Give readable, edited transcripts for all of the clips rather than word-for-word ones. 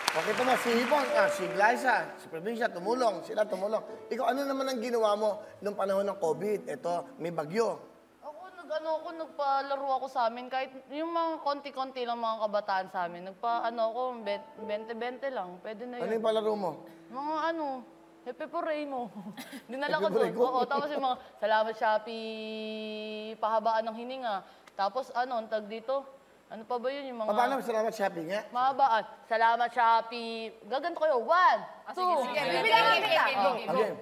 Okay, ito mo, si Hipon, si Glyza, si Provincia, tumulong. Sila tumulong. Ikaw, ano naman ang ginawa mo nung panahon ng COVID? Ito, may bagyo. Nagpalaro ako sa amin. Kahit yung mga konti-konti lang mga kabataan sa amin. 20-20 lang. Pwede na yun. Ano yung palaro mo? Mga Hepe Poreno. Dinala ko doon. Oo, tapos yung mga salamat Shopee, pahabaan ng hininga. Tapos ang tag dito? Ano pa ba yun yung mga... Paano salamat Shopee nga? Mahabaan. Salamat Shopee. Gaganto kayo. 1, 2, 3. Bibilang kita. Okay.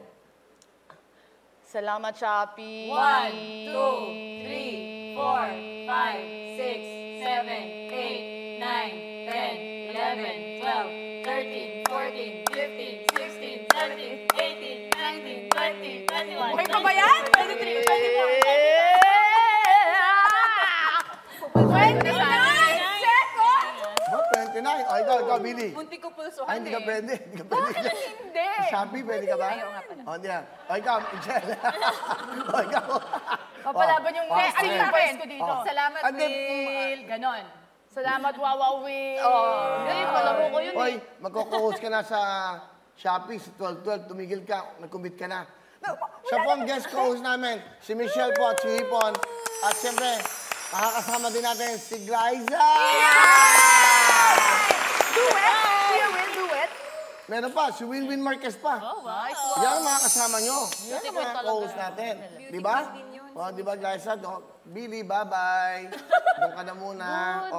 Salamat Shopee. 1, 2, 3, 4, 5, 6, 7, 8, 9, 10, 11, 12, 13, 14, 15, 16, 17, 18, 19, 20, 21. Okay pa ba yan? 23, 24, 25, 29 seconds! Ba, 29? O, ikaw, Billy. Munti ko pulsuhan Ay, hindi ka pwede. Hindi ka pwede. Bakit hindi? Sa Shopee, pwede ka ba? Ayaw nga pala. O, hindi yan. O, ikaw, Michelle. O, ikaw. Papalaban yung O, ano yung voice ko dito? O. Salamat, And then, Will. Ganon. Salamat Wawa Will. Hindi, palaro ko yun Oy, magko-host ka na sa Shopee, sa 12-12, tumigil ka, nag-commit ka na. Siya po ang guest co-host namin, si Michelle po at si Hipon. At siyempre, makakasama din natin si Glyza! Duet? Kuya Will, duet? Meron pa, si Winwin Marquez pa. Oh, nice. Yan ang mga kasama nyo. Yan ang mga talaga. co-host natin. Di ba? O, di ba, Glyza? Billy, bye-bye. Doon ka na muna.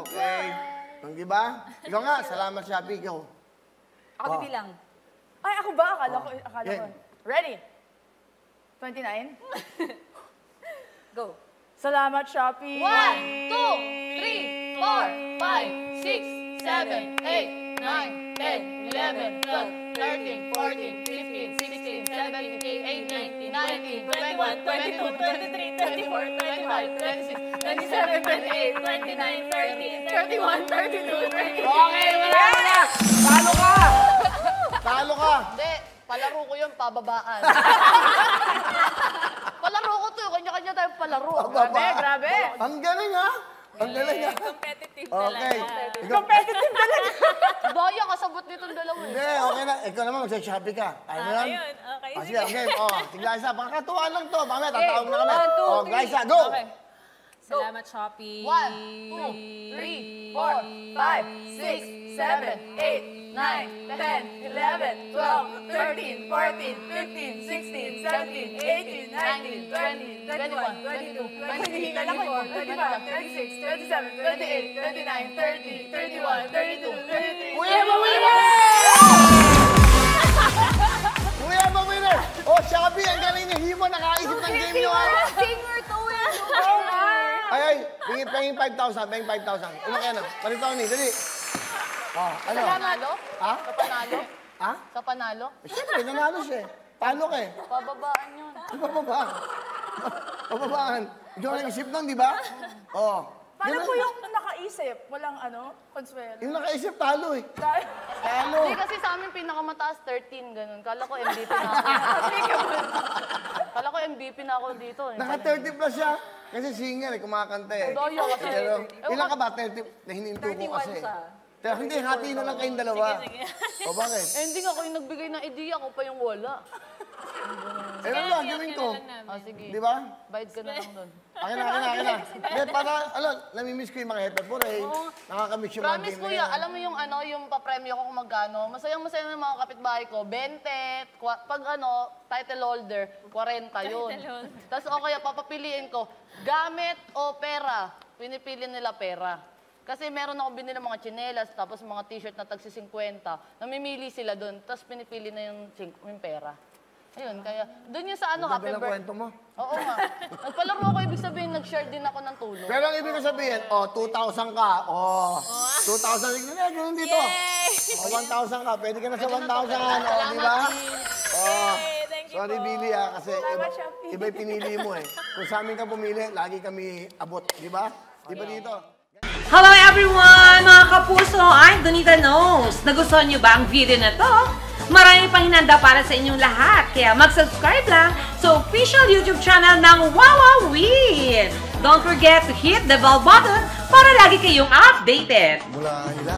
Okay. Di ba? Ikaw nga, salamat Shopee. Ikaw. Ako bibilang. Ay, ako ba? Akala ko. Yeah. Ready? 29? Go. Salamat, Shopee. 1, 2, 3, 4, 5, 6, 7, 8, 9, 10, 11, 12, 13, 14, 15, 16, 17, 18, 19, 20, 21, 22, 23, 24, 25, 26, 27, 28, 29, 30, 31, 32, 33. Okay, wala na! Talo ka! Talo ka! Hindi, palaro ko yun, pababaan. Palaro ko to, kanya-kanya tayo palaro. Grabe, grabe. Ang galing ha! Ang galing ha! Competitive Okay. Competitive talaga. Daya, kasabot nitong dalawa. Hindi, okay na. Ikaw naman, mag-Shopee ka. Ayaw mo yan? Ayun, okay. Sige, okay. Si Glyza, pakakatuwa lang to. Mamaya, tatawag na kami. 1, 2, 3. Glyza, go! Okay. Salamat, Shopee. 1, 2, 3, 4, 5, 6, 7, 8, 9, 10, 11, 12, 13, 14, 15, 16, 17, 18, 19, 20, 21, 22, 23, 24, 25, 26, 27, 28, 29, 30, 31, 32, 33. Kuya ba winner? Kuya ba winner? Oh, Shopee, ang galing niya. Himo, nakaisip ng game niyo. Singer to win. Ay, pingin 5,000, pingin 5,000. Umakaya na. Palito ni, dali. Oh, ano? Sa panalo? Ha? Sa panalo? Ha? Sa panalo? Siyempre, nanalo siya. Paano ka eh? Pababaan yun. Pababaan. Pababaan. Hindi ko nag-isip nun, di ba? Oo. Paano po yung nakaisip? Walang consuelo? Yung nakaisip, talo eh. Talo. Hindi kasi sa amin pinakamataas 13, ganun. Kala ko MVP na ako. Kala ko MVP na ako dito. Naka-30 plus siya. Kasi singer eh, kumakanta eh. Daya kasi. Pero, ilan ka ba? 30 na hininto ko kasi. Pero hindi, hati na lang kayong dalawa. O bakit? Eh, hindi nga ako yung nagbigay ng idea, ako pa yung wala. Eh, ano ba? Gawin ko. Sige. Di ba? Bayad ka na lang doon. Akin na. Hindi, para, namimiss ko yung mga hepe po eh. Nakakamiss yung mga Promise game na kuya, yan. alam mo yung papremyo ko kung magkano, masayang-masaya ng mga kapitbahay ko, 20, pag title holder, 40 yun. Tapos o kaya papapiliin ko, gamit o pera, pinipili nila pera. Kasi meron ako binili ng mga tsinelas, tapos mga t-shirt na tagsi 50, namimili sila doon, tapos pinipili na yung pera. Ayun, kaya doon yung sa happy Ganda ng birthday. kwento mo. Oo nga. Nagpalaro ako, ibig sabihin, nag-share din ako ng tulong. Pero ang ibig ko sabihin, 2,000 ka. 2,000. Ganun dito. 1,000 ka. Pwede ka na sa 1,000. Di ba? Sorry, Billy kasi iba yung pinili mo eh. Kung sa amin ka pumili, lagi kami abot. Di ba? Di ba dito? Hello everyone! Mga kapuso, I'm Donita Knows. Nagustuhan niyo ba ang video na to? Marami pang hinanda para sa inyong lahat. Kaya mag-subscribe lang sa official YouTube channel ng Wawa Win. Don't forget to hit the bell button para lagi kayong updated.